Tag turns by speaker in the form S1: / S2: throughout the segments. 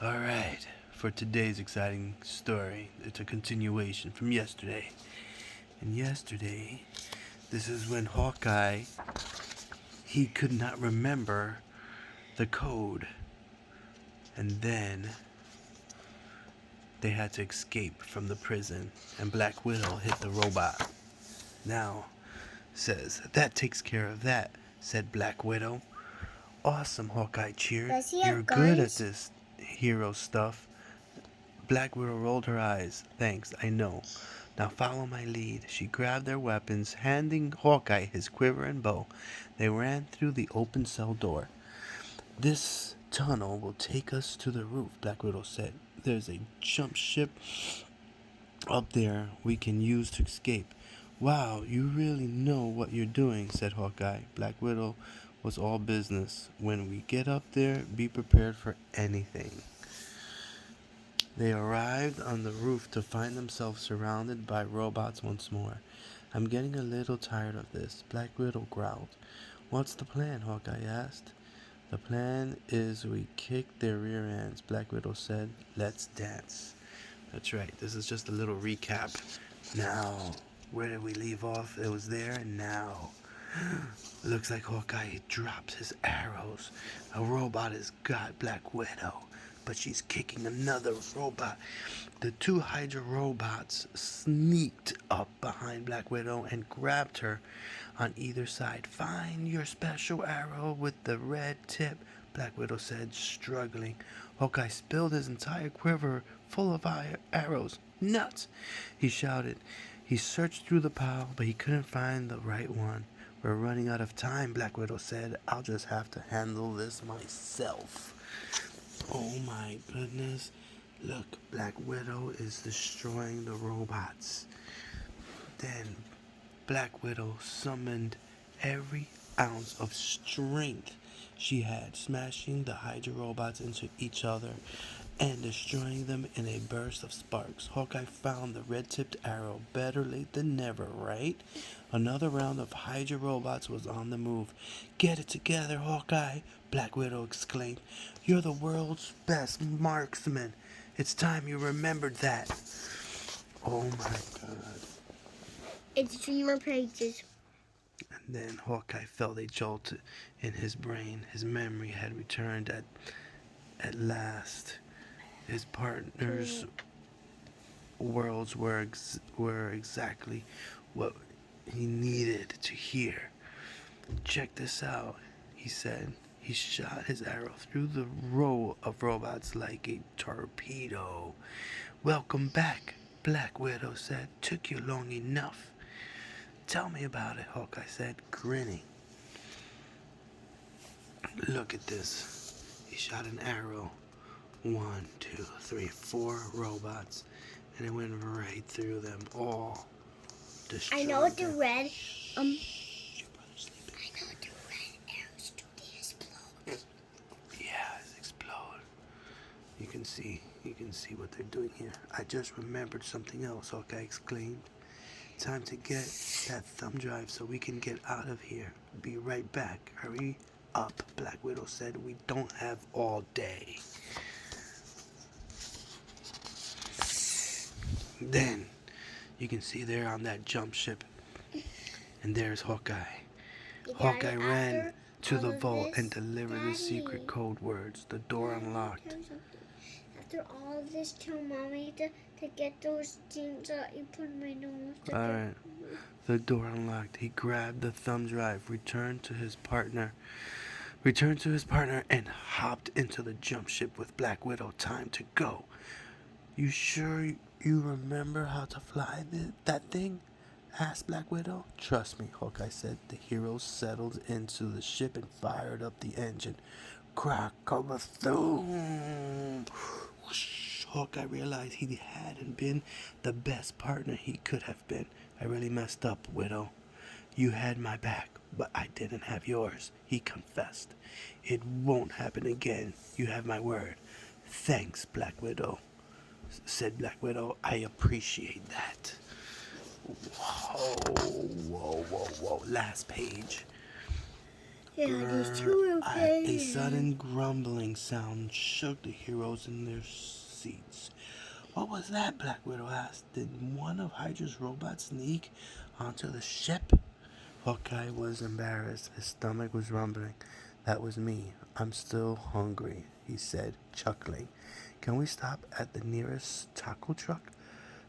S1: Alright, for today's exciting story, it's a continuation from yesterday. And yesterday, this is when Hawkeye, he could not remember the code. And then they had to escape from the prison, and Black Widow hit the robot. Now, says, that takes care of that, said Black Widow. Awesome, Hawkeye cheered.
S2: Does he
S1: You're
S2: have
S1: good at
S2: guns?
S1: this hero stuff. Black Widow rolled her eyes. Thanks, I know. Now follow my lead. She grabbed their weapons, handing Hawkeye his quiver and bow. They ran through the open cell door. This tunnel will take us to the roof, Black Widow said. There's a jump ship up there we can use to escape. Wow, you really know what you're doing, said Hawkeye. Black Widow was all business. When we get up there, be prepared for anything. They arrived on the roof to find themselves surrounded by robots once more. I'm getting a little tired of this, Black Widow growled. What's the plan? Hawkeye asked. The plan is we kick their rear ends, Black Widow said. Let's dance. That's right, this is just a little recap. Now, where did we leave off? It was there and now. Looks like Hawkeye drops his arrows. A robot has got Black Widow, but she's kicking another robot. The two Hydra robots sneaked up behind Black Widow and grabbed her on either side. Find your special arrow with the red tip, Black Widow said, struggling. Hawkeye spilled his entire quiver full of arrows. Nuts! He shouted. He searched through the pile, but he couldn't find the right one. We're running out of time, Black Widow said. I'll just have to handle this myself. Oh my goodness. Look, Black Widow is destroying the robots. Then Black Widow summoned every ounce of strength she had, smashing the Hydra robots into each other and destroying them in a burst of sparks. Hawkeye found the red-tipped arrow. Better late than never, right? Another round of Hydra robots was on the move. Get it together, Hawkeye, Black Widow exclaimed. You're the world's best marksman. It's time you remembered that. Oh my god.
S2: It's 3 more pages.
S1: And then Hawkeye felt a jolt in his brain. His memory had returned at last. His partner's words were exactly what he needed to hear. Check this out, he said. He shot his arrow through the row of robots like a torpedo. Welcome back, Black Widow said. Took you long enough. Tell me about it, Hawkeye said, grinning. Look at this. He shot an arrow. 1, 2, 3, 4 robots, and it went right through them all.
S2: I know the
S1: them.
S2: red.
S1: Your brother's sleeping.
S2: I know the red arrows do the explode.
S1: Yeah, it's explode. You can see what they're doing here. I just remembered something else, Hawkeye exclaimed. Time to get that thumb drive so we can get out of here. Be right back. Hurry up, Black Widow said. We don't have all day. Then, you can see there on that jump ship, and there's Hawkeye. Hawkeye ran to the vault and delivered the secret code words. The door unlocked.
S2: After all of this, tell Mommy to get those things that you put in my nose.
S1: Alright. The door unlocked. He grabbed the thumb drive, returned to his partner, and hopped into the jump ship with Black Widow. Time to go. You sure you remember how to fly that thing? Asked Black Widow. Trust me, Hawkeye said. The heroes settled into the ship and fired up the engine. Crack of a thumb. Hawkeye realized he hadn't been the best partner he could have been. I really messed up, Widow. You had my back, but I didn't have yours, he confessed. It won't happen again. You have my word. Thanks, Black Widow, said Black Widow. I appreciate that. Whoa. Last page.
S2: Yeah, these two are
S1: A
S2: paying.
S1: sudden grumbling sound shook the heroes in their seats. What was that? Black Widow asked. Did one of Hydra's robots sneak onto the ship? Hawkeye was embarrassed. His stomach was rumbling. That was me. I'm still hungry, he said, chuckling. Can we stop at the nearest taco truck?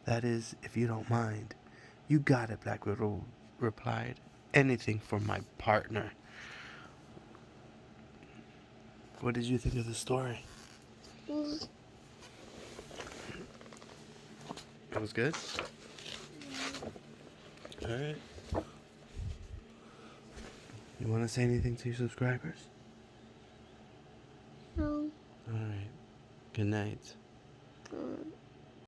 S1: That is, if you don't mind. You got it, Black Widow replied. Anything for my partner. What did you think of the story?
S2: Mm.
S1: That was good? Alright. You want to say anything to your subscribers?
S2: No.
S1: Alright. Good night.
S2: Mm.